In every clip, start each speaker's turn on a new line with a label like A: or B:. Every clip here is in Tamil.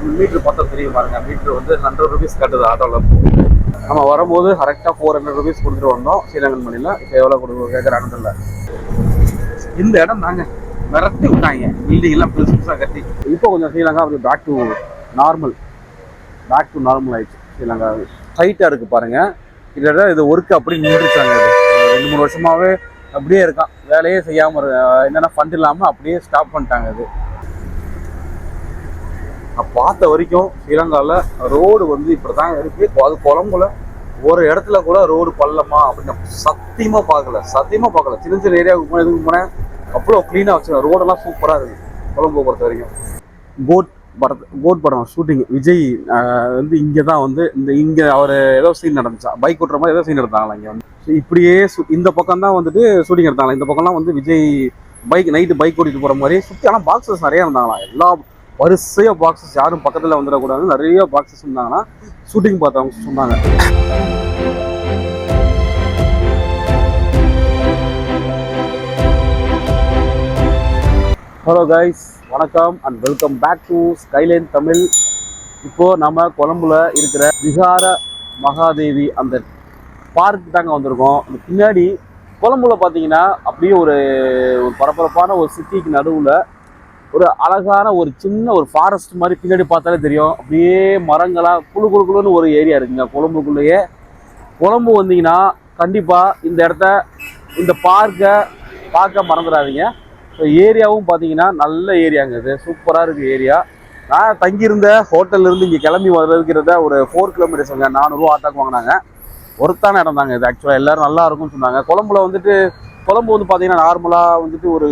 A: மீட்ரு பார்த்தா தெரியும் பாருங்க. மீட்ரு வந்து 100 ருபீஸ் கட்டுது ஆட்டோவில். நம்ம வரும்போது கரெக்டாக 400 ருபீஸ் கொடுத்துட்டு வந்தோம் ஸ்ரீலங்கன் மணியில். இப்போ எவ்வளோ கேட்குறாங்கன்னு தெரியல. இந்த இடம் தாங்க மிரட்டி விட்டாங்க, பில்டிங்லாம் புதுசாக கட்டி. இப்போ கொஞ்சம் ஸ்ரீலங்கா அப்படி பேக் டு நார்மல் ஆயிடுச்சு. ஸ்ரீலங்கா ஹைட்டாக இருக்குது பாருங்கள். இதோட இது ஒர்க்கு அப்படி நின்றுச்சாங்க. இது 2-3 வருஷமாகவே அப்படியே இருக்கான், வேலையே செய்யாமல் என்னென்னா ஃபண்ட் இல்லாமல் அப்படியே ஸ்டாப் பண்ணிட்டாங்க. இது நான் பார்த்த வரைக்கும் ஸ்ரீலங்காவில் ரோடு வந்து இப்படி தான் இருக்குது. அது கொழம்புல ஒரு இடத்துல கூட ரோடு பள்ளமா அப்படின்னு சத்தியமாக பார்க்கல. சின்ன சின்ன ஏரியாவுக்கு போனேன், இதுக்கு போனேன், அவ்வளோ க்ளீனாக வச்சுருக்கேன். ரோடெல்லாம் சூப்பராக இருக்குது கொழம்பு பொறுத்த வரைக்கும். கோட் படம் ஷூட்டிங் விஜய் வந்து இங்கே தான் வந்து இங்கே அவர் ஏதோ சீன் நடந்துச்சா, பைக் ஓட்டுற மாதிரி ஏதோ சீன் எடுத்தாங்களா இங்கே வந்து. இப்படியே இந்த பக்கம் தான் வந்துட்டு ஷூட்டிங் எடுத்தாங்களா. இந்த பக்கம்லாம் வந்து விஜய் நைட்டு பைக் ஓட்டிட்டு போகிற மாதிரி சுற்றி. ஆனால் பாக்ஸஸ் நிறையா இருந்தாங்களா, எல்லா வரிசையாக பாக்ஸஸ், யாரும் பக்கத்தில் வந்துடக்கூடாது, நிறைய பாக்ஸஸ் இருந்தாங்கன்னா ஷூட்டிங் பார்த்தவங்க சொன்னாங்க. ஹலோ கைஸ், வணக்கம் and welcome back to Skyline Tamil. இப்போது நம்ம கொழம்புல இருக்கிற விகார மகாதேவி அந்த பார்க் தாங்க வந்திருக்கோம். அந்த பின்னாடி கொழம்புல பார்த்தீங்கன்னா அப்படியே ஒரு பரபரப்பான ஒரு சிட்டிக்கு நடுவில் ஒரு அழகான ஒரு சின்ன ஒரு ஃபாரஸ்ட் மாதிரி பின்னாடி பார்த்தாலே தெரியும். அப்படியே மரங்களாக குழுன்னு ஒரு ஏரியா இருக்குங்க கொழம்புக்குள்ளேயே. கொழம்பு வந்தீங்கன்னா கண்டிப்பாக இந்த இந்த பார்க்கை பார்க்க மறந்துடாதீங்க. ஸோ ஏரியாவும் பார்த்தீங்கன்னா நல்ல ஏரியாங்க, இது சூப்பராக இருக்குது ஏரியா. நான் தங்கியிருந்த ஹோட்டல்லேருந்து இங்கே கிளம்பி வர்றதுக்கிறத ஒரு 4 கிலோமீட்டர்ஸ் 400 ரூபா ஆட்டாக்கு வாங்கினாங்க. ஒருத்தான இடம் தாங்க இது. ஆக்சுவலாக எல்லோரும் நல்லா இருக்கும்னு சொன்னாங்க. கொழம்புல வந்துட்டு கொழம்பு வந்து பார்த்தீங்கன்னா நார்மலாக வந்துட்டு ஒரு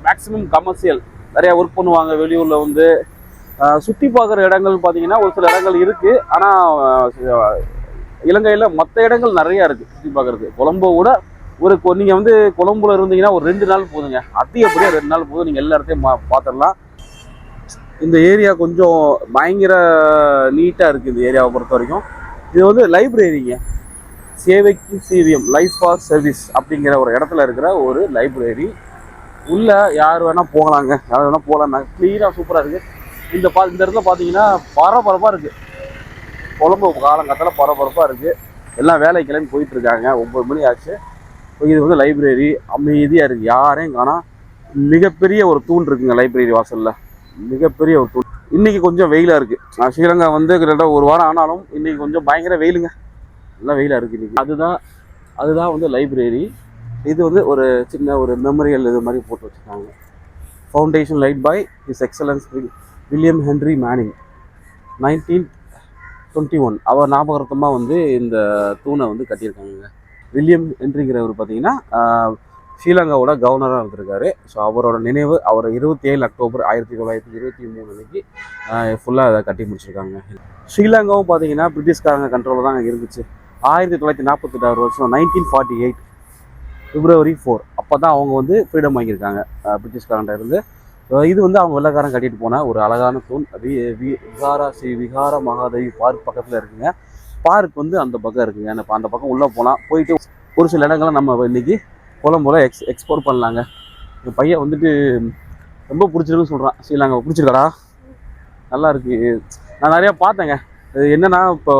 A: மேக்ஸிமம் கமர்ஷியல் நிறையா ஒர்க் பண்ணுவாங்க. வெளியூரில் வந்து சுற்றி பார்க்குற இடங்கள் பார்த்தீங்கன்னா ஒரு சில இடங்கள் இருக்குது. ஆனால் இலங்கையில் மற்ற இடங்கள் நிறையா இருக்குது சுற்றி பார்க்குறதுக்கு. கொழம்பை விட நீங்கள் வந்து கொழம்புல இருந்தீங்கன்னா ஒரு 2 நாள் போதுங்க, அதிகப்படியாக 2 நாள் போதும், நீங்கள் எல்லா இடத்தையும் பார்த்துடலாம். இந்த ஏரியா கொஞ்சம் பயங்கர நீட்டாக இருக்குது இந்த ஏரியாவை பொறுத்த வரைக்கும். இது வந்து லைப்ரரிங்க, சேவைக்கு சீவியம், லைஃப் ஃபார் சர்வீஸ் அப்படிங்கிற ஒரு இடத்துல இருக்கிற ஒரு லைப்ரரி. உள்ளே யார் வேணால் போகலாங்க, யார் வேணால் போகலாங்க. க்ளீனாக சூப்பராக இருக்குது. இந்த இடத்துல பார்த்தீங்கன்னா பரபரப்பாக இருக்குது. கொழம்பு காலங்காலத்தில் பரபரப்பாக இருக்குது. எல்லாம் வேலை கிளம்பி போயிட்டுருக்காங்க. 9 மணி ஆச்சு. இது வந்து லைப்ரரி அமைதியாக இருக்குது, யாரையும் காணோம். மிகப்பெரிய ஒரு தூண் இருக்குங்க லைப்ரரி வாசலில், மிகப்பெரிய ஒரு தூண். இன்றைக்கி கொஞ்சம் வெயிலாக இருக்குது. ஸ்ரீலங்கா வந்து கிட்டத்தட்ட 1 வாரம் ஆனாலும் இன்றைக்கி கொஞ்சம் பயங்கர வெயிலுங்க, நல்லா வெயிலாக இருக்குது இன்றைக்கி. அதுதான் வந்து லைப்ரரி. இது வந்து ஒரு சின்ன ஒரு மெமரியல் இது மாதிரி போட்டு வச்சுருக்காங்க. Foundation laid by His Excellency William Henry Manning 1921. அவர் ஞாபகார்த்தமாக வந்து இந்த தூணை வந்து கட்டியிருக்காங்க. வில்லியம் ஹென்ரிங்கிறவர் பார்த்தீங்கன்னா ஸ்ரீலங்காவோட கவர்னராக இருந்திருக்காரு. ஸோ அவரோட நினைவு, அவர் 27 அக்டோபர் 1923 அன்னைக்கு ஃபுல்லாக அதை கட்டி முடிச்சிருக்காங்க. ஸ்ரீலங்காவும் பார்த்தீங்கன்னா பிரிட்டிஷ்காரங்க கண்ட்ரோலில் தான் இருந்துச்சு. 1948 வருஷம் 1948 February 4 அப்போ தான் அவங்க வந்து ஃப்ரீடம் வாங்கியிருக்காங்க பிரிட்டிஷ்காரன்ட்ட இருந்து. இது வந்து அவங்க வெள்ளைக்காரன் கட்டிட்டு போன ஒரு அழகான தூண். ஸ்ரீ விகார மகாதேவி பார்க் பக்கத்தில் இருக்குங்க. பார்க் வந்து அந்த பக்கம் இருக்குங்க. அந்த பக்கம் உள்ளே போயிட்டு ஒரு சில இடங்களை நம்ம இன்றைக்கி கொழம்புல எக்ஸ்ப்ளோர் பண்ணலாங்க. என் பையன் வந்துட்டு ரொம்ப பிடிச்சிருக்குன்னு சொல்கிறான். ஸ்ரீலங்கா பிடிச்சிருக்காடா, நல்லா இருக்குது. நான் நிறையா பார்த்தேங்க. என்னென்னா இப்போ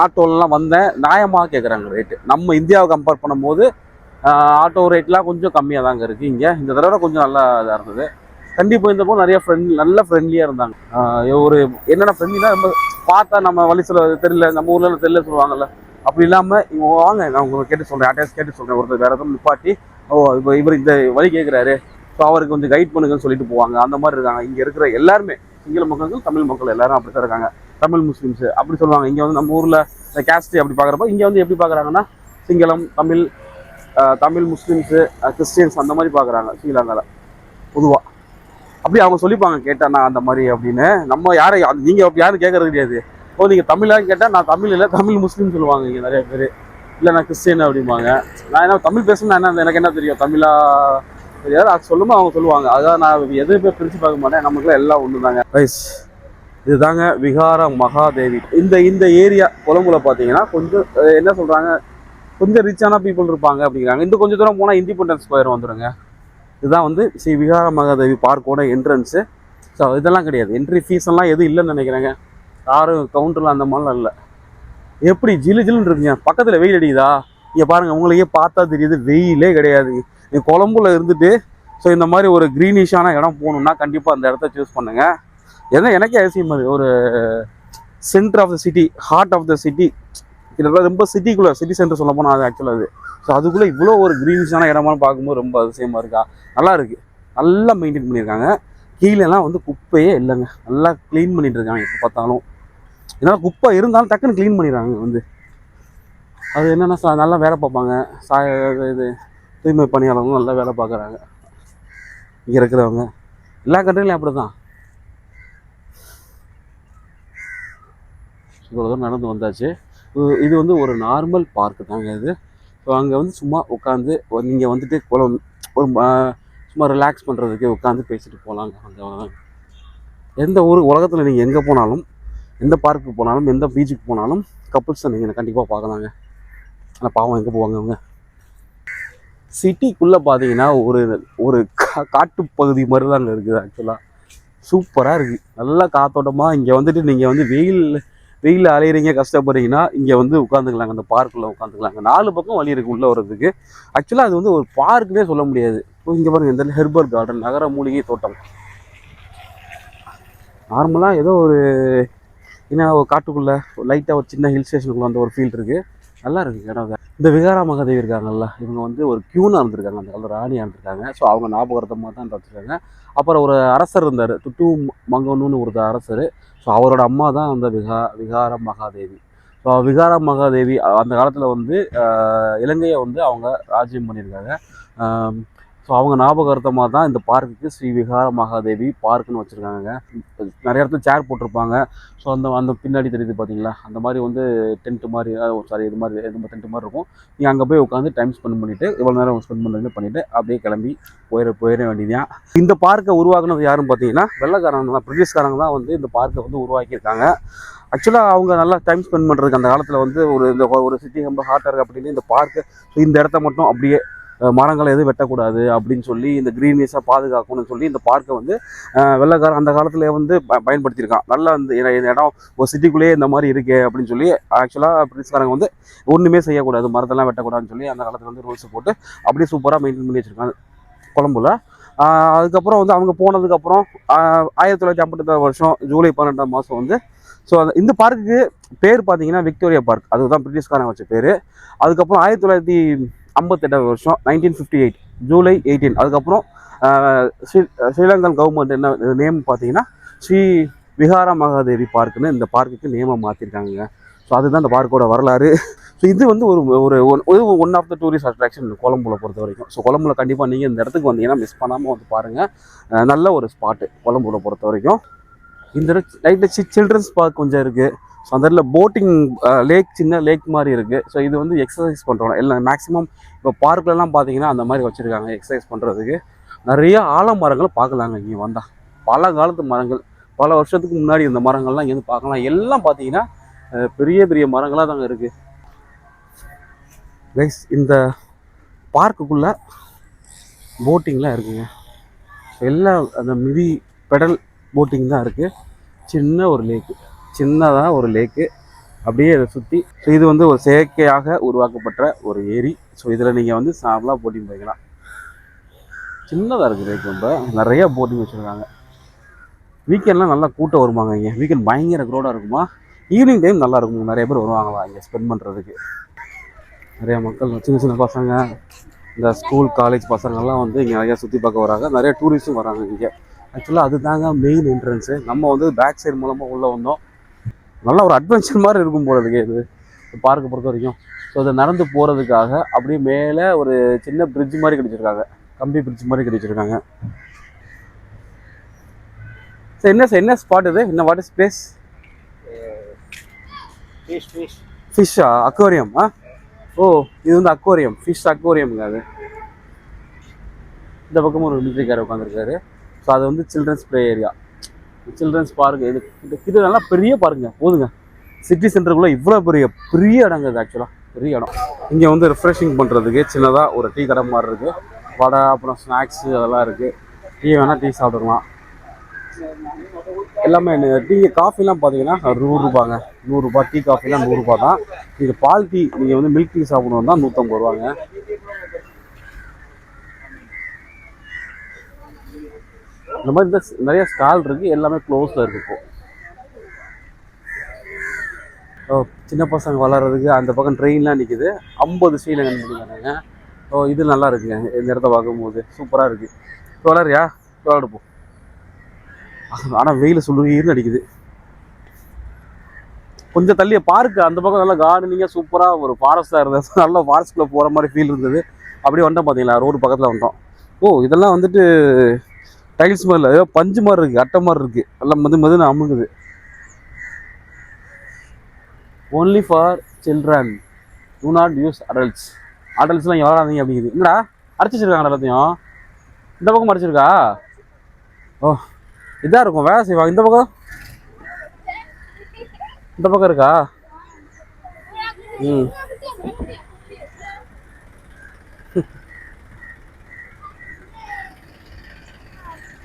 A: ஆட்டோலலாம் வந்தேன், நியாயமாக கேட்குறாங்க ரேட்டு. நம்ம இந்தியாவை கம்பேர் பண்ணும்போது ஆட்டோ ரேட்லாம் கொஞ்சம் கம்மியாக தாங்க இருக்குது இங்கே. இந்த தடவை கொஞ்சம் நல்லா இதாக இருந்தது. கண்டிப்பாக இந்த போது நிறைய நல்லா ஃப்ரெண்ட்லியாக இருந்தாங்க. ஒரு என்னென்ன ஃப்ரெண்ட்லினா ரொம்ப பார்த்தா நம்ம வழி தெரியல, நம்ம ஊரில் தெரியல சொல்லுவாங்கல்ல, அப்படி இல்லாமல் இவங்க வாங்க, நான் உங்களுக்கு கேட்டு சொல்கிறேன், அட்ரஸ் கேட்டு சொல்கிறேன். ஒருத்தர் வேறு எதுவும் நிப்பாட்டி இப்போ இவர் இந்த வழி கேட்குறாரு, ஸோ அவருக்கு கொஞ்சம் கைட் பண்ணுங்கன்னு சொல்லிட்டு போவாங்க. அந்த மாதிரி இருக்காங்க இங்கே இருக்கிற எல்லாருமே. சிங்கள மக்கள், தமிழ் மக்கள் எல்லாரும் அப்படி தான் இருக்காங்க. தமிழ் முஸ்லீம்ஸு அப்படி சொல்லுவாங்க. இங்கே வந்து நம்ம ஊரில் இந்த கேஸ்ட்டு அப்படி பார்க்குறப்ப இங்கே வந்து எப்படி பார்க்குறாங்கன்னா சிங்களம், தமிழ் முஸ்லீம்ஸு, கிறிஸ்டியன்ஸ் அந்த மாதிரி பார்க்குறாங்க ஸ்ரீலங்காவில் பொதுவாக. அப்படி அவங்க சொல்லிப்பாங்க கேட்டால் நான் அந்த மாதிரி அப்படின்னு. நம்ம நீங்கள் யாரும் கேட்கறது கிடையாது. நீங்கள் தமிழான்னு கேட்டால் நான் தமிழ் இல்லை, தமிழ் முஸ்லீம் சொல்லுவாங்க இங்கே நிறைய பேர். இல்லை நான் கிறிஸ்டியன் அப்படிம்பாங்க. நான் என்ன தமிழ் பேசணும்னா என்ன, எனக்கு என்ன தெரியும், தமிழா தெரியாது. அது சொல்லுமா அவங்க சொல்லுவாங்க. அதான் நான் எதுவுமே பிரித்து பார்க்க மாட்டேன். நமக்குலாம் எல்லாம் ஒன்று தாங்க ரைஸ். இதுதாங்க விகார மகாதேவி. இந்த ஏரியா கொழம்புல பார்த்தீங்கன்னா கொஞ்சம் என்ன சொல்கிறாங்க, கொஞ்சம் ரிச்சான பீப்புள் இருப்பாங்க அப்படிங்கிறாங்க. இந்த கொஞ்சம் தூரம் போனால் இண்டிபெண்டன்ஸ் ஸ்கொயர் வந்துடுங்க. இதுதான் வந்து ஸ்ரீ விகார மகாதேவி பார்க்கோட என்ட்ரன்ஸு. ஸோ இதெல்லாம் கிடையாது, என்ட்ரி ஃபீஸ் எல்லாம் எதுவும் இல்லைன்னு நினைக்கிறேங்க. யாரும் கவுண்டரில் அந்த மாதிரிலாம் இல்லை. எப்படி ஜிலு ஜிலுன்னு இருக்குங்க. பக்கத்தில் வெயில் அடிக்குதா? இங்கே பாருங்கள், உங்களுக்கே பார்த்தா தெரியுது வெயிலே கிடையாது. நீ கொழம்புல இருந்துட்டு ஸோ இந்த மாதிரி ஒரு க்ரீனிஷான இடம் போகணுன்னா கண்டிப்பாக அந்த இடத்த சூஸ் பண்ணுங்கள். ஏன்னா எனக்கே அவசியம் அது ஒரு centre of the city, heart of the city, கிட்டத்தட்ட ரொம்ப சிட்டிக்குள்ளே, சிட்டி சென்டர் சொல்ல போனால் அது ஆக்சுவலாக அது. ஸோ அதுக்குள்ளே இவ்வளோ ஒரு க்ரீனிஷான இடமானு பார்க்கும்போது ரொம்ப அதிசயமாக இருக்கா. நல்லா இருக்குது, நல்லா மெயின்டைன் பண்ணியிருக்காங்க. கீழெல்லாம் வந்து குப்பையே இல்லைங்க, நல்லா க்ளீன் பண்ணிட்டு இருக்காங்க எப்போ பார்த்தாலும். ஏன்னா குப்பை இருந்தாலும் டக்குன்னு க்ளீன் பண்ணிடுறாங்க வந்து. அது என்னென்னா நல்லா வேலை பார்ப்பாங்க. இது தூய்மை பணியாளர்களும் நல்லா வேலை பார்க்குறாங்க இங்கே இருக்கிறவங்க. எல்லா கண்ட்ரிலையும் அப்படி தான். இவ்வளோ தூரம் நடந்து வந்தாச்சு. இது வந்து ஒரு நார்மல் பார்க்கு தாங்க இது. ஸோ அங்கே வந்து சும்மா உட்காந்து நீங்கள் வந்துட்டு ஒரு சும்மா ரிலாக்ஸ் பண்ணுறதுக்கு உட்காந்து பேசிட்டு போகலாங்க. அங்கே எந்த ஊர் உலகத்தில் நீங்கள் எங்கே போனாலும், எந்த பார்க்குக்கு போனாலும், எந்த பீச்சுக்கு போனாலும் கப்புள்ஸை நீங்கள் கண்டிப்பாக பார்க்கலாங்க. ஆனால் பாவம் எங்கே போவாங்க அவங்க. சிட்டிக்குள்ளே பார்த்தீங்கன்னா ஒரு ஒரு காட்டுப்பகுதி மாதிரி தான் இருக்குது ஆக்சுவலாக. சூப்பராக இருக்குது, நல்லா காத்தோட்டமாக. இங்கே வந்துட்டு நீங்கள் வந்து வெயிலில் அலையிறீங்க, கஷ்டப்படுறீங்கன்னா இங்கே வந்து உட்காந்துக்கலாங்க. அந்த பார்க்குள்ளே உட்காந்துக்கலாங்க. 4 பக்கம் வழி இருக்குது உள்ளே வர்றதுக்கு. ஆக்சுவலாக அது வந்து ஒரு பார்க்குன்னே சொல்ல முடியாது. இங்கே பாருங்கள், இந்த ஹெர்பல் கார்டன், நகர மூலிகை தோட்டம். நார்மலாக ஏதோ ஒரு என்ன ஒரு காட்டுக்குள்ளே லைட்டாக ஒரு சின்ன ஹில் ஸ்டேஷனுக்குள்ளே வந்து ஒரு ஃபீல்டு இருக்குது. நல்லா இருக்குது இடம். இந்த விகாரா மகாதேவி இருக்காங்கல்ல, இவங்க வந்து ஒரு க்யூனாக இருந்திருக்காங்க, அந்த காலத்தில் ராணியாக இருந்திருக்காங்க. ஸோ அவங்க ஞாபகார்த்தமாக தான் வச்சுருக்காங்க. அப்புறம் ஒரு அரசர் இருந்தார், துட்டு மங்கன்னு ஒரு அரசர். ஸோ அவரோட அம்மா தான் அந்த விகார மகாதேவி. ஸோ விகார மகாதேவி அந்த காலத்தில் வந்து இலங்கையை வந்து அவங்க ராஜ்யம் பண்ணியிருக்காங்க. ஸோ அவங்க ஞாபகார்த்தமாக தான் இந்த பார்க்குக்கு ஸ்ரீ விகார மகாதேவி பார்க்குன்னு வச்சுருக்காங்க. நிறைய இடத்துல சேர் போட்டிருப்பாங்க. ஸோ அந்த பின்னாடி தெரியுது பார்த்தீங்களா, அந்த மாதிரி வந்து டென்ட்டு மாதிரி, இது மாதிரி டென்ட்டு மாதிரி இருக்கும். நீங்கள் அங்கே போய் உட்காந்து டைம் ஸ்பெண்ட் பண்ணிவிட்டு, இவ்வளோ நேரம் ஸ்பெண்ட் பண்ணுறது பண்ணிவிட்டு அப்படியே கிளம்பி போயிட வேண்டியதான். இந்த பார்க்கை உருவாக்குனது யாருன்னு பார்த்தீங்கன்னா வெள்ளைக்காரங்க தான், பிரிட்டிஷ்காரங்க தான் வந்து இந்த பார்க்கை வந்து உருவாக்கியிருக்காங்க. ஆக்சுவலாக அவங்க நல்லா டைம் ஸ்பெண்ட் பண்ணுறதுக்கு அந்த காலத்தில் வந்து ஒரு சிட்டி ரொம்ப ஹாட்டாக இருக்குது அப்படின்னு இந்த பார்க்கு, இந்த இடத்த மட்டும் அப்படியே மரங்களை எதுவும் வெட்டக்கூடாது அப்படின்னு சொல்லி, இந்த க்ரீனிஷாக பாதுகாக்கணும்னு சொல்லி இந்த பார்க்கை வந்து வெள்ளைக்காரன் அந்த காலத்தில் வந்து பயன்படுத்தியிருக்கான். நல்லா இந்த இடம் ஒரு சிட்டிக்குள்ளேயே இந்த மாதிரி இருக்கே அப்படின்னு சொல்லி ஆக்சுவலாக பிரிட்டிஷ்காரங்க வந்து ஒன்றுமே செய்யக்கூடாது, மரத்தெல்லாம் வெட்டக்கூடாதுன்னு சொல்லி அந்த காலத்தில் வந்து ரூல்ஸ் போட்டு அப்படியே சூப்பராக மெயின்டைன் பண்ணி வச்சுருக்காங்க கொழம்புல. அதுக்கப்புறம் வந்து அவங்க போனதுக்கப்புறம் 1954 வருஷம் ஜூலை 12ஆம் மாதம் வந்து ஸோ இந்த பார்க்குக்கு பேர் பார்த்தீங்கன்னா விக்டோரியா பார்க், அதுதான் பிரிட்டிஷ்காரங்க வச்ச பேர். அதுக்கப்புறம் 1958 வருஷம் 1958 ஜூலை 18, அதுக்கப்புறம் ஸ்ரீலங்கன் கவர்மெண்ட் என்ன நேம் பார்த்தீங்கன்னா ஸ்ரீ விகாரா மகாதேவி பார்க்குன்னு இந்த பார்க்குக்கு நேமை மாற்றிருக்காங்க. ஸோ அதுதான் இந்த பார்க்கோட வரலாறு. ஸோ இது வந்து ஒரு one of the tourist attraction கொழம்புல பொறுத்த வரைக்கும். ஸோ கொழம்புல கண்டிப்பாக நீங்கள் இந்த இடத்துக்கு வந்தீங்கன்னா மிஸ் பண்ணாமல் வந்து பாருங்கள். நல்ல ஒரு ஸ்பாட்டு கொழம்புல பொறுத்த வரைக்கும். இந்த லைட்டில் சில்ட்ரன்ஸ் பார்க் கொஞ்சம் இருக்குது. ஸோ அந்த இடத்துல போட்டிங் லேக், சின்ன லேக் மாதிரி இருக்குது. ஸோ இது வந்து எக்ஸசைஸ் பண்ணுறோம் எல்லாம் மேக்ஸிமம். இப்போ பார்க்லலாம் பார்த்தீங்கன்னா அந்த மாதிரி வச்சுருக்காங்க எக்ஸசைஸ் பண்ணுறதுக்கு. நிறைய ஆலமரங்கள் பார்க்கலாங்க இங்கே வந்தால். பல காலத்து மரங்கள், பல வருஷத்துக்கு முன்னாடி இந்த மரங்கள்லாம் இங்கேருந்து பார்க்கலாம். எல்லாம் பார்த்தீங்கன்னா பெரிய பெரிய மரங்களாக தாங்க இருக்குது. கைஸ், இந்த பார்க்குக்குள்ளே போட்டிங்லாம் இருக்குங்க. எல்லாம் அந்த மிதி பெடல் போட்டிங் தான் இருக்குது. சின்ன ஒரு லேக்கு, சின்னதாக ஒரு லேக்கு அப்படியே அதை சுற்றி. ஸோ இது வந்து ஒரு செயற்கையாக உருவாக்கப்பட்ட ஒரு ஏரி. ஸோ இதில் நீங்கள் வந்து சாப்பிடலாம், போட்டிங் போய்க்கலாம். சின்னதாக இருக்குது லேக், ரொம்ப நிறையா போட்டிங் வச்சுருக்காங்க. வீக்கெண்ட்லாம் நல்லா கூட்டம் வருவாங்க இங்கே. வீக்கெண்ட் பயங்கர க்ரௌடாக இருக்குமா. ஈவினிங் டைம் நல்லா இருக்கும், நிறைய பேர் வருவாங்களா இங்கே ஸ்பெண்ட் பண்ணுறதுக்கு. நிறையா மக்கள், சின்ன சின்ன பசங்க, இந்த ஸ்கூல் காலேஜ் பசங்கள்லாம் வந்து இங்கே நிறையா சுற்றி பார்க்க வராங்க. நிறைய டூரிஸ்ட்டும் வராங்க இங்கே. ஆக்சுவலாக அது தாங்க மெயின் என்ட்ரன்ஸு. நம்ம வந்து பேக் சைடு மூலமாக உள்ளே வந்தோம். நல்லா ஒரு அட்வென்ச்சர் மாதிரி இருக்கும் போல இருக்கு இது பார்க்க பொறுத்த வரைக்கும். ஸோ அதை நடந்து போகிறதுக்காக அப்படியே மேலே ஒரு சின்ன பிரிட்ஜ் மாதிரி கிடைச்சிருக்காங்க, கம்பி பிரிட்ஜ் மாதிரி கிடைச்சிருக்காங்க. சார் என்ன ஸ்பாட் இது? என்ன வாட் இஸ் பிளேஸ்? ஃபிஷ்ஷா? அக்வேரியம்? ஓ, இது வந்து அக்வேரியம், ஃபிஷ் அக்வேரியம்ங்க. அது இந்த பக்கமும் ஒரு மிலிட்ரிக்காரர் உட்காந்துருக்காரு. ஸோ அது வந்து children's play area, children's park. இது நல்லா பெரிய பார்க்குங்க, போதுங்க. சிட்டி சென்டருக்குள்ளே இவ்வளோ பெரிய இடங்க இது. ஆக்சுவலாக பெரிய இடம். இங்கே வந்து ரிஃப்ரெஷிங் பண்ணுறதுக்கு சின்னதாக ஒரு டீ கடை மாதிரி இருக்குது. வடை, அப்புறம் ஸ்நாக்ஸு அதெல்லாம் இருக்குது. டீ வேணால் டீ சாப்பிட்டுக்கலாம். எல்லாமே டீ காஃபிலாம் பார்த்தீங்கன்னா ரூபாங்க, 100 டீ காஃபிலாம் 100 தான். நீங்கள் பால் டீ நீங்கள் வந்து மில்க் டீ சாப்பிடணும் தான் 150 ரூபாங்க. இந்த மாதிரி நிறைய ஸ்டால் இருக்குது, எல்லாமே க்ளோஸில் இருக்குது இப்போ. சின்ன பசங்க வளர்கிறதுக்கு அந்த பக்கம் ட்ரெயின்லாம் நிற்கிது. 50 ஸ்ரீலங்கன் பண்ணிக்கிறாங்க. இது நல்லா இருக்குங்க, இந்த இடத்த பார்க்கும்போது சூப்பராக இருக்குது. இப்போ வளரியா விளாடுப்போம். ஆனால் வெயில் சொல்லுவீர்னு அடிக்குது. கொஞ்சம் தள்ளிய பார்க்கு அந்த பக்கம் நல்லா கார்டனிங்காக சூப்பராக ஒரு ஃபாரஸ்ட்டாக இருந்தது. நல்லா ஃபாரஸ்ட்குள்ளே போகிற மாதிரி ஃபீல் இருந்தது. அப்படியே வந்துட்டோம் பார்த்தீங்களா, ரோடு பக்கத்தில் வந்துட்டோம். இதெல்லாம் வந்துட்டு டைல்ஸ் மாதிரில ஏதோ பஞ்சு மாதிரி இருக்குது, அட்டை மாதிரி இருக்குது, எல்லாம் மதுன்னு அமுங்குது. Only for children, do not use adults. அடல்ட்ஸ்லாம் இங்கே வராதீங்க அப்படிங்குது. என்னடா அடிச்சு வச்சிருக்காங்க எல்லாத்தையும்? இந்த பக்கம் அடிச்சிருக்கா? இதாக இருக்கும், வேலை செய்வாங்க. இந்த பக்கம் இருக்கா?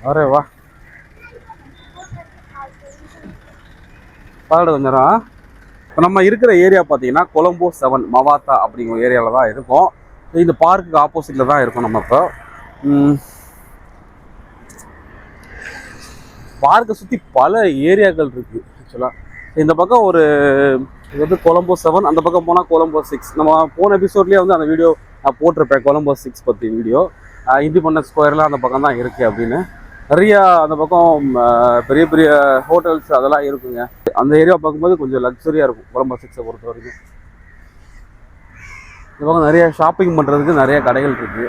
A: அரே வா, பாடு கொஞ்சம் நேரம். இப்போ நம்ம இருக்கிற ஏரியா பார்த்தீங்கன்னா கொலம்போ 7 மவாத்தா அப்படிங்கிற ஏரியாவில் தான் இருக்கும். இந்த பார்க்குக்கு ஆப்போசிட்டில் தான் இருக்கும். நம்ம இப்போ பார்க்கை சுற்றி பல ஏரியாக்கள் இருக்குது. ஆக்சுவலாக இந்த பக்கம் இது வந்து கொலம்போ 7, அந்த பக்கம் போனால் கொலம்போ 6. நம்ம போன எபிசோட்லேயே வந்து அந்த வீடியோ நான் போட்டிருப்பேன், கொலம்போ 6 பற்றி வீடியோ. இண்டிபெண்டன்ஸ் ஸ்கொயர்லாம் அந்த பக்கம் தான் இருக்குது அப்படின்னு. நிறையா அந்த பக்கம் பெரிய பெரிய ஹோட்டல்ஸ் அதெல்லாம் இருக்குங்க. அந்த ஏரியா பார்க்கும்போது கொஞ்சம் லக்ஸரியாக இருக்கும் கொலம்போ 6 பொறுத்த வரைக்கும். இந்த பக்கம் நிறைய ஷாப்பிங் பண்ணுறதுக்கு நிறைய கடைகள் இருக்குது.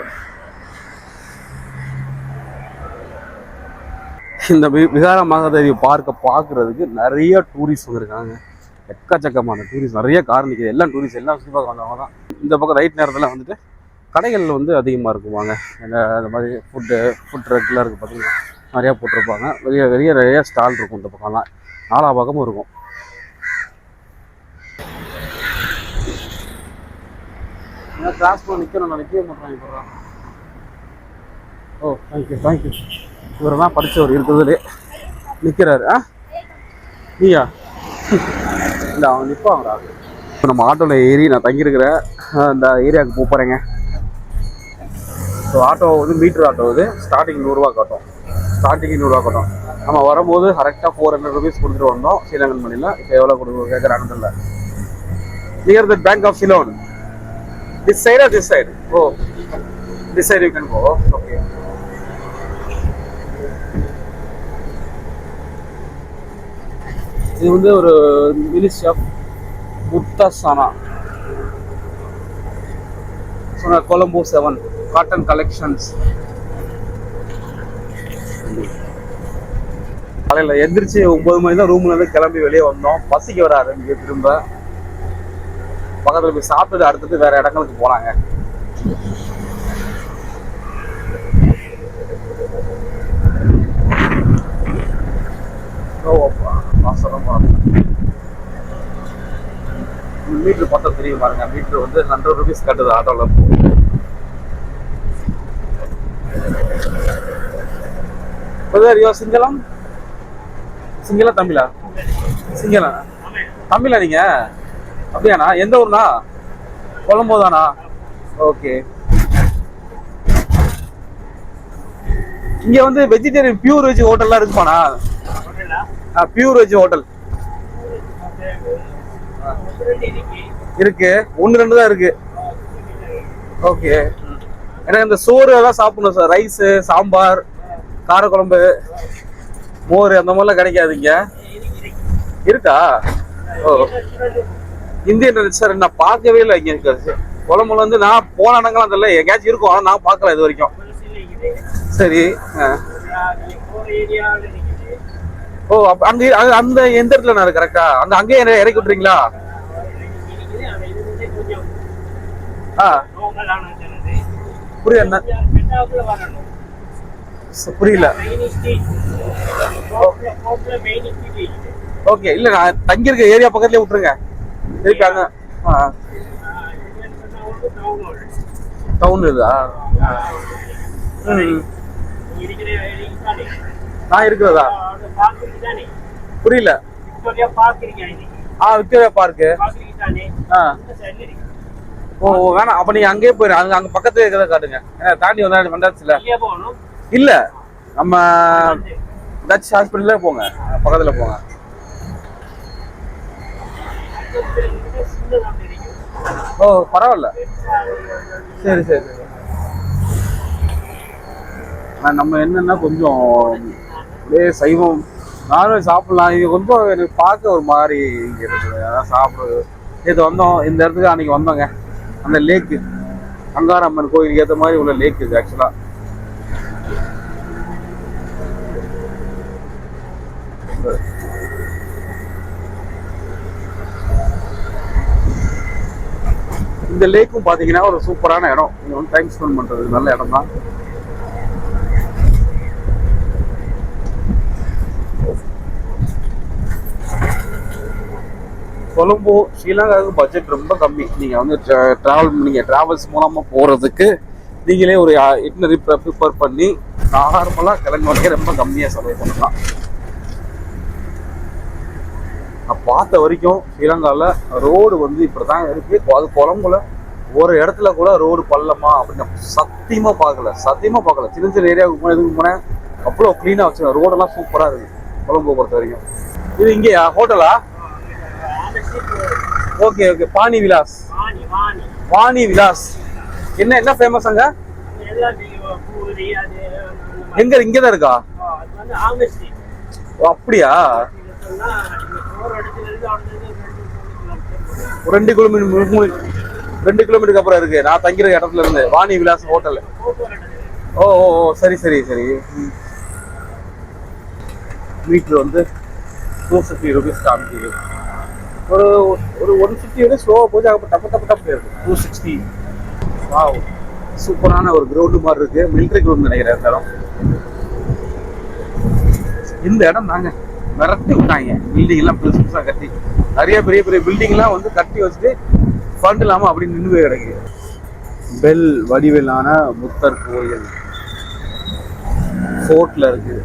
A: இந்த விகார மகாதேவி பார்க்கை பார்க்குறதுக்கு நிறைய டூரிஸ்ட் வந்துருக்காங்க. எக்கச்சக்கமான டூரிஸ்ட், நிறைய கார் நிற்கிது. எல்லாம் டூரிஸ்ட், எல்லாம் சுற்றி பார்க்க வந்தவங்க தான். இந்த பக்கம் ரைட் நேரத்தில் வந்துட்டு கடைகள் வந்து அதிகமாக இருக்குவாங்க. இந்த மாதிரி ஃபுட் ட்ரக்லாம் இருக்குது பார்த்தீங்கன்னா, நிறையா போட்டிருப்பாங்க. நிறைய ஸ்டால் இருக்கும். இந்த பக்கம்லாம் நாலா பக்கமும் இருக்கும். கிராஸ் பண்ண நிற்கணும், நான் நிற்கவே மாட்டேன் இப்போ. தேங்க்யூ. இவர் தான் படித்தவர் இருக்கிறதுலே நிற்கிறாரு. நீயா? இல்லை, அவன் நிற்பாங்கடா. இப்போ நம்ம ஆட்டோவில் ஏறி நான் தங்கியிருக்கிற அந்த ஏரியாவுக்கு போகிறேங்க. ஸோ ஆட்டோ வந்து மீட்ரு ஆட்டோ இது. ஸ்டார்டிங் 100 ரூபா காட்டும். நம்ம வரும்போது கரெக்டாக 400 rupees கொடுத்துட்டு வந்தோம் ஸ்ரீலங்கன் மணியில். இப்போ எவ்வளோ கேட்குறாங்கன்னு இல்லை. Near the bank of Ceylon. This side or this side? This side you can go. Okay. இது வந்து ஒரு மினிஸ்ட்ரி ஆஃப் முத்தாசானா. Colombo 7 cotton collections. காலையில் எந்திரிச்சு 9 மணி தான் ரூம்லேருந்து கிளம்பி வெளியே வந்தோம். பசிக்கு வர ஆரம்பிச்சு. திரும்ப பக்கத்தில் போய் சாப்பிட்டு அடுத்தது வேற இடங்களுக்கு போனாங்க. மீட்ரு பத்தம் தெரியும் பாருங்க. மீட்ரு வந்து 100 rupees கட்டுது ஆட்டோவில். சிங்களம் தமிழா? சிங்களம் தமிழா நீங்க? அப்படியாண்ணா? எந்த ஊர்னா? கொலம்போ தானா? ஓகே. இங்க வந்து வெஜிடேரியன் பியூர் வெஜ் ஹோட்டல்லாம் இருக்குமாண்ணா? பியூர் வெஜ் ஹோட்டல் இருக்கு. 1-2 தான் இருக்கு. ஓகே. எனக்கு இந்த சோறு எல்லாம் சாப்பிடணும் சார். ரைஸ், சாம்பார், காரக்குழம்பு, மோர் அந்த மாதிரிலாம் கிடைக்காதுங்க. இருக்கா? இந்தியன் ரெஸ்டாரண்ட் நான் பார்க்கவே இல்லை இங்க இருக்காது. குழம்புல வந்து நான் போன இடங்கள்லாம் தெரியல, எங்கேயாச்சும் இருக்கும், ஆனால் நான் பார்க்கல இது வரைக்கும். சரி. அப்ப அங்க அந்த எந்த இடத்துல நான் கரெக்டா அங்கேயே இறக்கி விட்டுறீங்களா? புரியல. ஓகே. இல்ல நான் தங்கி இருக்க ஏரியா பக்கத்துலயே விட்டுருங்க. இருக்காங்க. டவுன் இதா? நான் இருக்கிறதா புரியல. Victoria park. ஓ வேணாம், அப்ப நீங்க அங்கேயே போயிரு. அங்க பக்கத்துல இருக்கிறத காட்டுங்க. தாண்டி வந்தாச்சுல. இல்ல நம்ம டச் ஹாஸ்பிட்டல்ல போங்க, பக்கத்துல போங்க. ஓ பரவாயில்ல, சரி சரி. நம்ம என்னன்னா கொஞ்சம் அப்படியே சைவம் நானும் சாப்பிடலாம். இது கொஞ்சம் எனக்கு பார்க்க ஒரு மாதிரி இங்கே இருக்குது, அதான் சாப்பிட்றது. இது வந்தோம் இந்த இடத்துக்கு அன்னைக்கு வந்தோங்க. அந்த லேக்கு அங்காரம்மன் கோயிலுக்கு ஏற்ற மாதிரி உள்ள லேக் இது ஆக்சுவலாக. இந்த லேக்கும் பார்த்தீங்கன்னா ஒரு சூப்பரான இடம். இங்கே வந்து டைம் ஸ்பெண்ட் பண்ணுறது நல்ல இடம் தான். கொலம்போ ஸ்ரீலங்காவுக்கு பட்ஜெட் ரொம்ப கம்மி. நீங்கள் வந்து ட்ராவல்ஸ் மூலமாக போகிறதுக்கு நீங்களே ஒரு இட்னரி ப்ரிப்பேர் பண்ணி நார்மலாக கிளம்பி ரொம்ப கம்மியாக செலவு பண்ணலாம். நான் பார்த்த வரைக்கும் ஸ்ரீலங்காவில் ரோடு வந்து இப்படி தான் இருக்குது. அது கொலம்புல ஒரு இடத்துல கூட ரோடு பள்ளமா அப்படின்னு சத்தியமாக பார்க்கல. சின்ன சின்ன ஏரியாவுக்கு போனேன், எதுக்கு போனேன், அவ்வளோ க்ளீனாக வச்சுருக்கேன். ரோடெல்லாம் சூப்பராக இருக்குது கொலம்போ பொறுத்த வரைக்கும். இது இங்கேயா ஹோட்டலா? Okay okay. வாணி விலாஸ் என்ன ஃபேமஸ் அங்க? எங்க இங்கதான் இருக்கா? அப்படியா? 2 கிலோமீட்டருக்கு அப்புறம் இருக்கு நான் தங்கிற இடத்துல இருந்து. வாணி விலாஸ் ஹோட்டல். ஓ ஓ சரி சரி சரி. மீட்டர் வந்து 250 rupees காமிக்குது. ஒரு 150 வந்து ஸ்லோவாக போச்சு. டப்பு இருக்கு 260. வாவ், சூப்பரான ஒரு கிரவுண்டு மாதிரி இருக்கு. மிலிட்டரி கிரவுண்ட் நினைக்கிறேன் இந்த இடம். இந்த இடம் தாங்க மிரட்டி விட்டாங்க. பில்டிங் எல்லாம் புதுசாக கட்டி, நிறைய பெரிய பெரிய பில்டிங் எல்லாம் வந்து கட்டி வச்சுட்டு ஃபண்ட் இல்லாமல் அப்படி நின்று போய் கிடக்கு. பெல் வடிவிலான புத்தர் கோயில் ஃபோர்ட்ல இருக்கு.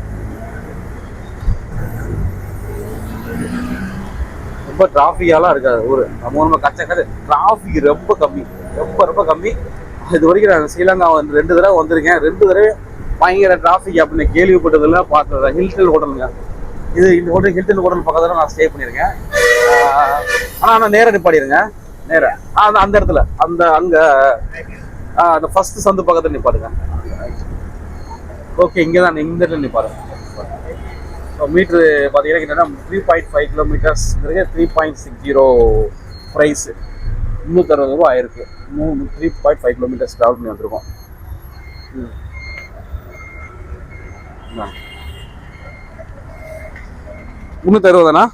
A: ரொம்ப டிராஃபிக்காலாம் இருக்காது ஊர். நம்ம கச்ச டிராஃபிக் ரொம்ப கம்மி. இது வரைக்கும் நான் ஸ்ரீலங்கா வந்து 2 தடவை வந்திருக்கேன். 2 தடவை பயங்கர டிராஃபிக் அப்படின்னு கேள்விப்பட்டதெல்லாம் பார்த்தது. ஹில்டன் ஹோட்டலுங்க இது. இந்த ஹோட்டல் ஹில்டன் ஹோட்டல் பக்கத்தில் நான் ஸ்டே பண்ணியிருக்கேன். ஆனால் நேராக நிப்பாடிடுங்க. நேராக அந்த இடத்துல அங்கே அந்த ஃபர்ஸ்ட் சந்து பக்கத்தில் நிப்பாடுங்க. ஓகே, இங்கே தான் இந்த இடத்துல நிப்பாடுங்க. மீட்ரு பார்த்தீங்கன்னா என்னன்னா 3.5 கிலோமீட்டர்ஸ் 3.60 ப்ரைஸு 360 ரூபா ஆயிருக்கு. 3.5 கிலோமீட்டர்ஸ் ட்ராவல் பண்ணி வந்திருக்கோம். 360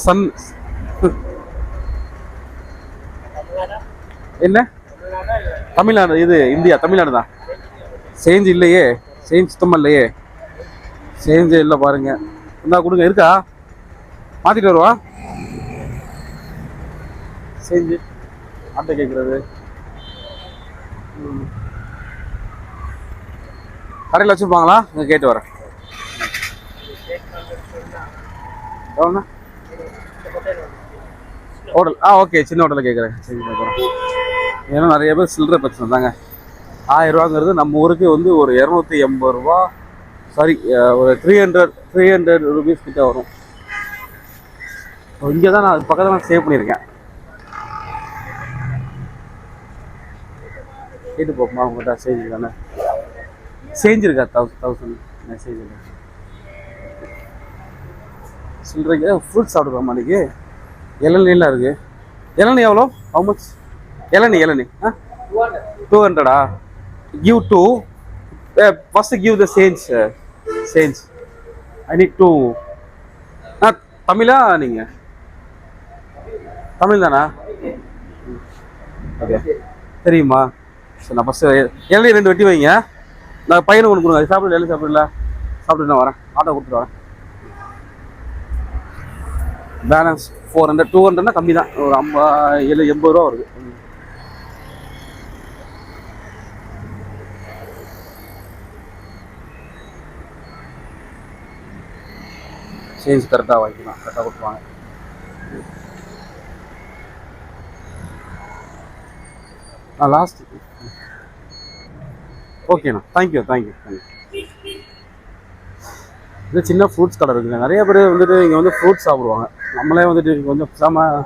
A: சன் என்ன தமிழ்நாடு? இது இந்தியா, தமிழ்நாடு தான். சேஞ்ச் இல்லையே, சேஞ்ச் சுத்தமாக இல்லையே. சேஞ்சே இல்லை பாருங்க. இருந்தா கொடுங்க. இருக்கா? மாற்றிட்டு வருவா சேஞ்சு ஆட்டை கேட்குறது. கடையில் வச்சுருப்பாங்களா? இங்கே கேட்டு வரேன். எவ்வளோண்ணா ஹோட்டல்? ஓகே, சின்ன ஹோட்டலில் கேட்குறேன். சரி கேட்குறேன். ஏன்னா நிறைய பேர் சில்லறை பிரச்சனை தாங்க. 1000 ரூபாங்கிறது நம்ம ஊருக்கு வந்து ஒரு 280 ரூபா, சாரி ஒரு 300 rupees கிட்ட வரும். இங்கே தான் நான் பக்கத்தில் நான் சேவ் பண்ணியிருக்கேன். கேட்டு போக்குமா உங்கள்கிட்ட சேஞ்ச் தானே? சேஞ்ச் இருக்கா? 1000 மெசேஜ் இல்லை. சில்லறைக்கு ஃப்ரூட்ஸ் சாப்பிடுவோம் அன்றைக்கி. இளநீலாம் இருக்குது. இளநீ எவ்வளோ? How much? இளநீ 200. Give 2. First give the change. I need 2. தமிழா நீங்கள்? தமிழ் தானா? ஓகே, தெரியுமா? சரி, நான் ஃபஸ்ட்டு இளநீ 2 வெட்டி வைங்க. நான் பையனுக்கு ஒன்று கொடுங்க. சாப்பிடல, இளநீ சாப்பிட்டு நான் வரேன். ஆட்டோ கொடுத்துட்டு வரேன். பேலன்ஸ் 400. 200 கம்மி தான். ஒரு 80 ரூபா வருது. சேஞ்ச் கரெக்டாக வாங்கிக்கலாம், கரெக்டாக கொடுத்துருவாங்க. லாஸ்ட் ஓகேண்ணா, தேங்க்யூ. இது சின்ன ஃப்ரூட்ஸ் கடை இருக்குங்க. நிறைய பேர் வந்துட்டு இங்கே வந்து ஃப்ரூட்ஸ் சாப்பிடுவாங்க. நம்மளே வந்துட்டு கொஞ்சம் பேசாமல்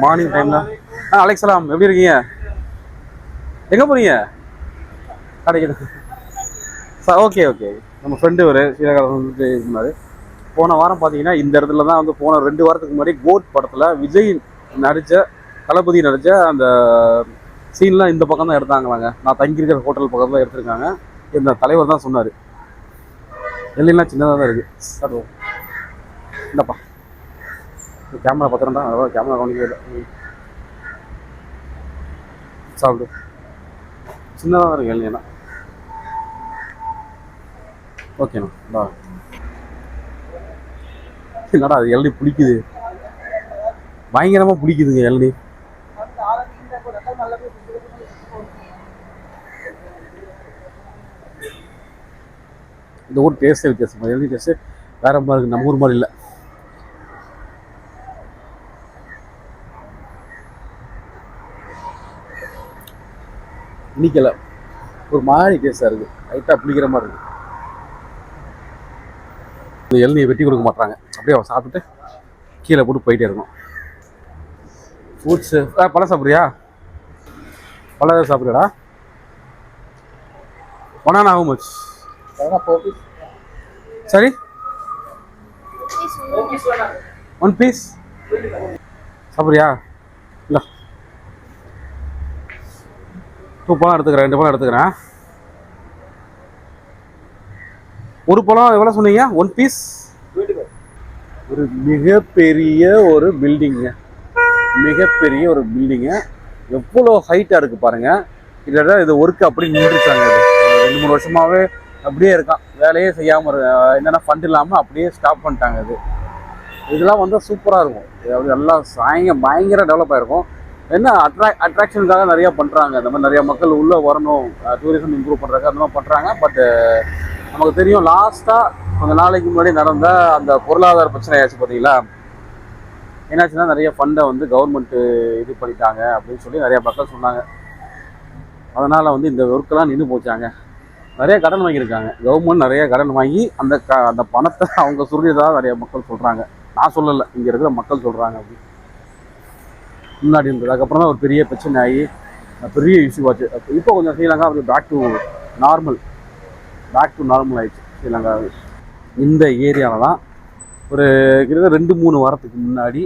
A: மார்னிங் டைமில். அலைக்ஸலாம், எப்படி இருக்கீங்க? எங்கே போகிறீங்க? கடைக்கு. ஓகே. நம்ம ஃப்ரெண்டு ஒரு ஸ்ரீலங்காவில் வந்துட்டு இருந்தார். போன வாரம் பார்த்தீங்கன்னா இந்த இடத்துல தான் வந்து போன 2 வாரத்துக்கு முன்னாடி கோட் படத்தில் விஜய் தளபதி நடித்த அந்த சீன்லாம் இந்த பக்கம் தான் எடுத்தாங்களாங்க. நான் தங்கியிருக்கிற ஹோட்டல் பக்கத்தில் தான் எடுத்திருக்காங்க. இந்த தலைவர் தான் சொன்னார். எல்லாம் சின்னதாக தான் இருக்குது. சார் இந்தப்பா கேமரா பார்த்துறேன்டா, அதாவது கேமரா கவனிக்கவே இல்லை. சாப்பிடு, சின்னதாக தான் இருக்குது எல்லாம். ஓகேண்ணா. என்னடா அது இளநீ பிடிக்குது, பயங்கரமாக பிடிக்குதுங்க இளநீ. இந்த ஊர் டேஸ்ட்டே வித்தியாசம். இளநீ டேஸ்ட்டு வேற மாதிரி இருக்குது, நம்ம ஊர் மாதிரி இல்லை. இனிக்கலை, ஒரு மாதிரி டேஸ்டாக இருக்குது, லைட்டாக பிடிக்கிற மாதிரி இருக்குது. இந்த இளநியை வெட்டி கொடுக்க மாட்டாங்க, அப்படியே சாப்பிட்டுட்டு கீழே போட்டு போயிட்டே இருக்கும். ஃப்ரூட்ஸு பழம் சாப்பிட்றியா? பழம் சாப்பிட்றியாடா? Banana how much? சரி, 1 பீஸ் சாப்பிட்றியா? இல்லை, 2 பழம் எடுத்துக்கிறேன், 2 பழம் எடுத்துக்கிறேன். ஒரு பழம் எவ்வளோ சொன்னீங்க? 1 பீஸ். ஒரு மிகப்பெரிய ஒரு பில்டிங்கு, எவ்வளோ ஹைட்டாக இருக்குது பாருங்கள். இதோட இது ஒர்க்கு அப்படி நின்றுச்சாங்க. அது 2-3 வருஷமாகவே அப்படியே இருக்கான், வேலையே செய்யாமல் என்னென்னா ஃபண்ட் இல்லாமல் அப்படியே ஸ்டாப் பண்ணிட்டாங்க. இதெல்லாம் வந்து சூப்பராக இருக்கும். அப்படி எல்லாம் பயங்கர டெவலப் ஆகிருக்கும். என்ன அட்ராக்ஷனுக்காக நிறையா பண்ணுறாங்க. இந்த மாதிரி நிறையா மக்கள் உள்ளே வரணும், டூரிசம் இம்ப்ரூவ் பண்ணுறாங்க, அந்த மாதிரி பண்ணுறாங்க. பட்டு நமக்கு தெரியும், லாஸ்ட்டாக கொஞ்சம் நாளைக்கு முன்னாடி நடந்த அந்த பொருளாதார பிரச்சனை ஆச்சு பார்த்தீங்களா? என்னாச்சுன்னா நிறைய ஃபண்டை வந்து கவர்மெண்ட்டு இது பண்ணிட்டாங்க அப்படின்னு சொல்லி நிறையா மக்கள் சொன்னாங்க. அதனால் வந்து இந்த ஒர்க்கெல்லாம் நின்று போச்சாங்க. நிறைய கடன் வாங்கியிருக்காங்க, கவர்மெண்ட் நிறைய கடன் வாங்கி அந்த பணத்தை அவங்க சுருதியதாக நிறைய மக்கள் சொல்கிறாங்க. நான் சொல்லலை, இங்கே இருக்கிற மக்கள் சொல்கிறாங்க. அப்படி முன்னாடி இருந்தது. அதுக்கப்புறம் தான் ஒரு பெரிய பிரச்சனை ஆகி பெரிய இஷ்யூ ஆச்சு. இப்போ கொஞ்சம் ஸ்ரீலங்கா அப்படி பேக் டு நார்மல் ஆயிடுச்சு ஸ்ரீலங்கா. இந்த ஏரியாவில் தான் ஒரு கிட்டத்தட்ட 2-3 வாரத்துக்கு முன்னாடி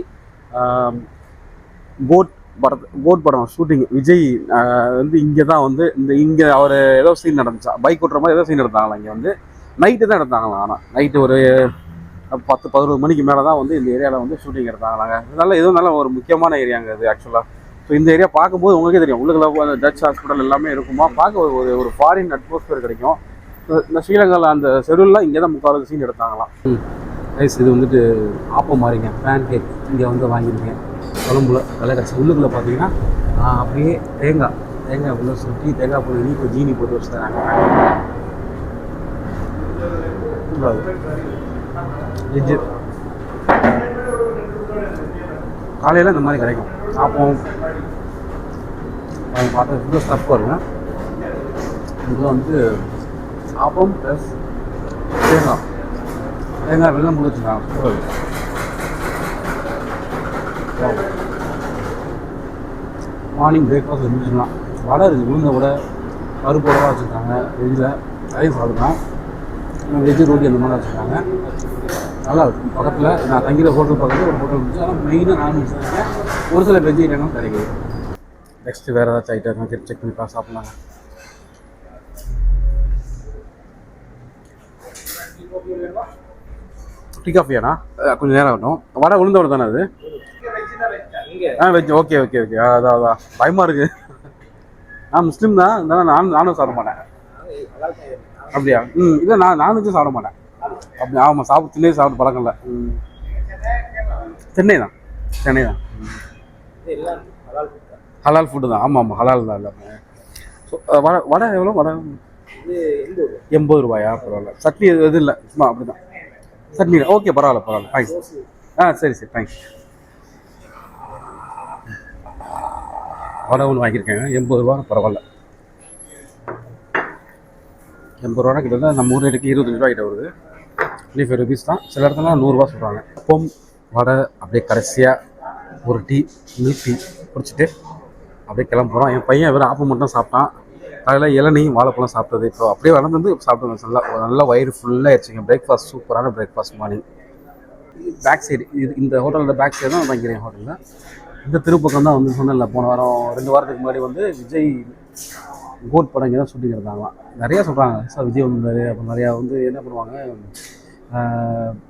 A: கோட் படம் ஷூட்டிங் விஜய் வந்து இங்கே தான் வந்து இங்கே அவர் ஏதோ சீன் நடந்துச்சா, பைக் ஓட்டுற மாதிரி ஏதோ சீன் எடுத்தாங்களா. இங்கே வந்து நைட்டு தான் எடுத்தாங்களாம். ஆனால் நைட்டு ஒரு 10-11 மணிக்கு மேலே தான் வந்து இந்த ஏரியாவில் வந்து ஷூட்டிங் எடுத்தாங்களாங்க. இதனால இதுவும் நல்ல ஒரு முக்கியமான ஏரியாங்க இது ஆக்சுவலாக. ஸோ இந்த ஏரியா பார்க்கும்போது உங்களுக்கே தெரியும், உள்ளுக்குள்ள அந்த டச் ஹாஸ்பிட்டல் எல்லாமே இருக்குமா, பார்க்க ஒரு ஃபாரின் அட்மாஸ்பியர் கிடைக்கும். இந்த ஸ்ரீலங்காவில் அந்த ஷெடியூல்லாம் இங்கே தான் முக்கால் சீன் எடுத்தாங்களாம். ரைஸ் இது வந்துட்டு ஆப்பம் மாதிரிங்க, பேன் கேக் இங்கே வந்து வாங்கியிருக்கேன். குழம்புல கலக்கட்சி உள்ளுக்குள்ளே பார்த்தீங்கன்னா அப்படியே தேங்காய் உள்ள சுற்றி தேங்காய் போட்டு இனிப்பு ஜீனி போட்டு வச்சு தராங்க. காலையில் இந்த மாதிரி கிடைக்கும். ஆப்பம் பார்த்தா ஃபுல்லாக ஸ்டஃப் வருங்க. இதில் வந்து ஆப்பம் ப்ளஸ் தேங்காய் வெள்ளம் முடிச்சுருக்காங்க. மார்னிங் பிரேக்ஃபாஸ்ட் இருந்துச்சுலாம் வடை இருக்குது, உளுந்த வடை பருப்போடலாம் வச்சுருக்காங்க. வெஜ்ஜில் அதையும் சாப்பிடலாம். வெஜ்ஜு ரோட்டி அந்த மாதிரி வச்சுருக்காங்க, நல்லா இருக்கும். பக்கத்தில் நான் தங்கிற ஹோட்டல் பக்கத்தில் ஒரு ஹோட்டல் இருந்துச்சு, ஆனால் மெயினாக நான்வெஜ் தாங்க. ஒரு சில வெஜ் ஐட்டங்களும் கிடைக்குது. நெக்ஸ்ட்டு வேறு ஏதாச்சும் ஐட்டம் செக் பண்ணி சாப்பிட்லாங்க. டீ காஃபியாண்ணா? கொஞ்சம் நேரம் ஆகட்டும். வடை உளுந்த வடை தானே அது? வெஜ். ஓகே அதான் பயமாக இருக்குது. நான் முஸ்லீம் தான், இருந்தாலும் நானும் சாப்பிட மாட்டேன். அப்படியா? இல்லை, நான் நான்வெஜ்ஜும் சாப்பிட மாட்டேன். அப்படி ஆமாம், சின்ன சாப்பிட்டு பழக்கம் இல்லை. சென்னை தான். ஹலால் ஃபுட்டு தான். ஆமாம் ஹலால் தான் எல்லாமே. ஸோ வடை எவ்வளோ? வடை 80 ரூபாயா? பரவாயில்ல. சட்னி எதுவும் இல்லை, சும்மா அப்படி தான். சட்னி ஓகே, பரவாயில்ல தேங்க்ஸ். சரி தேங்க்ஸ். வடை ஒன்று வாங்கியிருக்கேங்க, 80 ரூபா, பரவாயில்ல. 80 ரூபா கிட்ட நம்ம ஊர் ரேட்டுக்கு 25 ரூபா கிட்ட வருது. 25 ருபீஸ் தான். சில இடத்துல 100 ரூபா சொல்கிறாங்க. அப்பம் வடை அப்படியே கடைசியாக ஒரு டீ, மில்க் டீ குடிச்சிட்டு அப்படியே கிளம்புறோம். என் பையன் வெறும் ஆப்பம் மட்டும் சாப்பிட்டான். காலையில் இளநீயும் வாழைப்பழம் சாப்பிட்டது. இப்போ அப்படியே வளர்ந்து சாப்பிட்டு நல்லா வயிறு ஃபுல்லாக ஆயிடுச்சுங்க. பிரேக்ஃபாஸ்ட் சூப்பரான பிரேக்ஃபாஸ்ட் மார்னிங். பேக் சைடு இந்த ஹோட்டலோட பேக் சைடு தான் வாங்கிக்கிறேன் ஹோட்டலில். இந்த திருப்பக்கம் தான் வந்து சொன்னல, போன வாரம் 2 வாரத்துக்கு முன்னாடி வந்து விஜய் கோட் படம் இங்கே தான் ஷூட்டிங் இருந்தாங்களாம். நிறையா சொல்கிறாங்க சார், விஜய் வந்தார். அப்புறம் நிறையா வந்து என்ன பண்ணுவாங்க,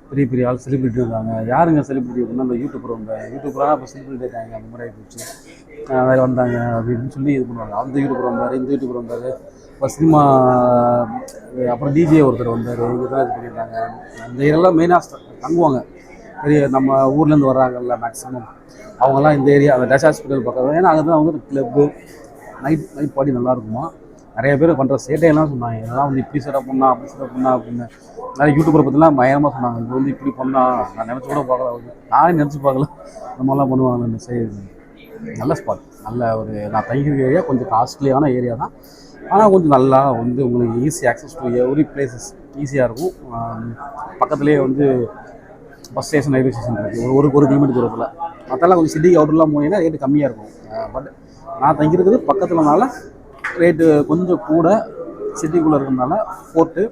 A: பெரிய பெரிய ஆள் செலிப்ரிட்டி இருந்தாங்க. யாருங்க செலிப்ரிட்டி அப்படின்னா அந்த யூடியூபராக இப்போ செலிப்ரிட்டி ஆகிட்டாங்க. அந்த மாதிரி ஆகிடுச்சு. வேறு வந்தாங்க அப்படின்னு சொல்லி இது பண்ணுவாங்க. அந்த யூடியூபர் வந்தார், இந்த யூடியூபர் வந்தார், இப்போ சினிமா, அப்புறம் டிஜே ஒருத்தர் வந்தார். இங்கே தான் இது பண்ணியிருந்தாங்க. அந்த இதெல்லாம் மெயினாக தங்குவாங்க. பெரிய நம்ம ஊர்லேருந்து வர்றாங்கல்ல மேக்ஸிமம், அவங்கெல்லாம் இந்த ஏரியா அந்த டேஷ் ஹாஸ்பிட்டல் பக்கம். ஏன்னா அங்கே தான் வந்து கிளப்பு நைட் பாடி நல்லாயிருக்குமா. நிறைய பேர் பண்ணுற சேட்டையெல்லாம் சொன்னாங்க. இதெல்லாம் வந்து இப்படி செட்டப் பண்ணா, அப்படி செட்டப் பண்ணா அப்படின்னு. நிறைய யூடியூபரை பற்றிலாம் பயங்கரமாக சொன்னாங்க. இது வந்து இப்படி பண்ணால் நான் நினச்சி கூட பார்க்கல, நானே நினச்சி பார்க்கல இந்த மாதிரிலாம் பண்ணுவாங்கன்னு. சரி, நல்ல ஸ்பாட், நல்ல ஒரு நான் தங்கிற ஏரியா கொஞ்சம் காஸ்ட்லியான ஏரியா தான். ஆனால் கொஞ்சம் நல்லா வந்து உங்களுக்கு easy access to every places ஈஸியாக இருக்கும். பக்கத்துலேயே வந்து பஸ் ஸ்டேஷன், ரயில்வே ஸ்டேஷன் இருக்குது ஒரு கிலோமீட்டர் தூரத்தில். மற்றெல்லாம் கொஞ்சம் சிட்டி அவுட்டர்லாம் போனீங்கன்னா ரேட்டு கம்மியாக இருக்கும். பட் நான் தங்கியிருக்கிறது பக்கத்துலனால ரேட்டு கொஞ்சம் கூட, சிட்டிக்குள்ளே இருக்கிறதுனால. ஃபோர்ட்டு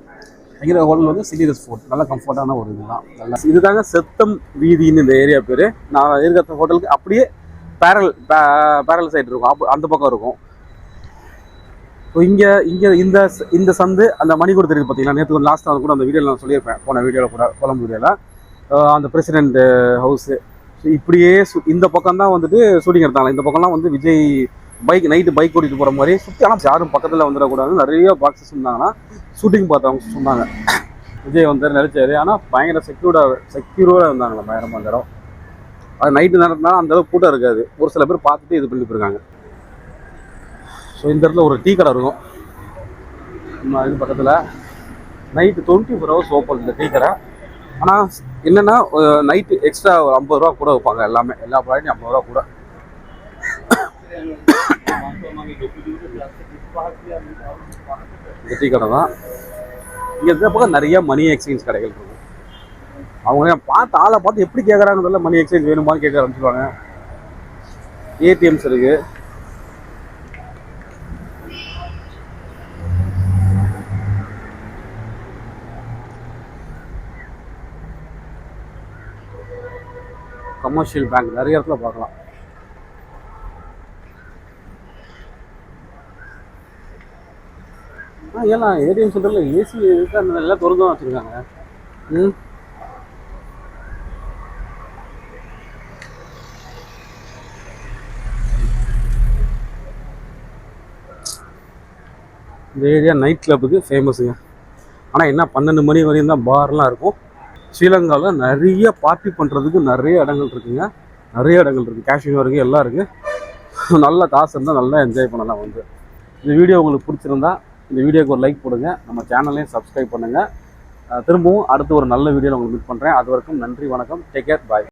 A: தங்கிற ஹோட்டல் வந்து சிட்டி ரெஸ் ஃபோர்ட், நல்லா கம்ஃபர்ட்டான ஒரு இதுதான். நல்லா இதுதாங்க செத்தம் வீதின்னு இந்த ஏரியா பேர். நான் இருக்கிற ஹோட்டலுக்கு அப்படியே பேரல் சைடு இருக்கும், அந்த பக்கம் இருக்கும். ஸோ இங்கே இந்த சந்து அந்த மணிக்கூட தெரியுது பார்த்தீங்கன்னா, நேற்று கொஞ்சம் லாஸ்ட்டாக கூட அந்த வீடியோவில் நான் சொல்லியிருப்பேன், போன வீடியோவில் கூட, கொழம்பு வீடியோவில். அந்த பிரசிடென்ட் ஹவுஸு இப்படியே இந்த பக்கம் தான் வந்துட்டு ஷூட்டிங் எடுத்தாங்க. இந்த பக்கம்லாம் வந்து விஜய் நைட்டு பைக் ஓட்டிட்டு போகிற மாதிரி சுற்றி. ஆனால் யாரும் பக்கத்தில் வந்துடக்கூடாது. நிறைய பாக்ஸஸ் இருந்தாங்கன்னா ஷூட்டிங் பார்த்தவங்க சொன்னாங்க. விஜய் வந்து நினைச்சாரு, ஆனால் பயங்கர செக்யூர்டாக இருந்தாங்களா பயங்கரமாக அந்த இடம். அது நைட்டு நேரத்தினால அந்த அளவுக்கு கூட்டம் இருக்காது. ஒரு சில பேர் பார்த்துட்டு இது பண்ணிட்டு இருக்காங்க. ஸோ இந்த இடத்துல ஒரு டீ கடை இருக்கும் இது பக்கத்தில். நைட்டு 24 hours ஓப்பன் இந்த டீ கடை. ஆனால் என்னென்னா நைட்டு எக்ஸ்ட்ரா ஒரு 50 ரூபா கூட வைப்பாங்க. எல்லா ப்ராடக்ட்டும் 50 ரூபா கூட. இந்த டீ கடை தான். இங்கே இந்த பக்கம் நிறைய மணி எக்ஸ்சேஞ்ச் கடைகள் இருக்கும். அவங்க ஆளை பார்த்து எப்படி கேட்குறாங்கன்னு மணி எக்ஸ்சேஞ்ச் வேணுமான்னு கேட்க ஆரம்பிச்சுருவாங்க. ஏடிஎம்ஸ் இருக்குது. கமர்ஷியல் பேங்க் நிறைய இடத்துல பார்க்கலாம். ஏன்னா ஏடிஎம் சென்டரில் ஏசி எல்லாம் திறந்து தான் வச்சுருக்காங்க. இந்த ஏரியா நைட் கிளப்புக்கு ஃபேமஸுங்க. ஆனால் என்ன 12 மணி வரையும் தான் பார்லாம் இருக்கும். ஸ்ரீலங்காவில் நிறைய பார்ட்டி பண்ணுறதுக்கு நிறைய இடங்கள் இருக்குங்க. நிறைய இடங்கள் இருக்குது. காஷ்மீர் வரைக்கும் எல்லாம் இருக்குது. நல்ல காசு இருந்தால் நல்லா என்ஜாய் பண்ணலாம். வந்து இந்த வீடியோ உங்களுக்கு பிடிச்சிருந்தா இந்த வீடியோக்கு ஒரு லைக் போடுங்க. நம்ம சேனலையும் சப்ஸ்கிரைப் பண்ணுங்கள். திரும்பவும் அடுத்து ஒரு நல்ல வீடியோவில் உங்களுக்கு மீட் பண்ணுறேன். அது வரைக்கும் நன்றி, வணக்கம், டேக் கேர், பாய்.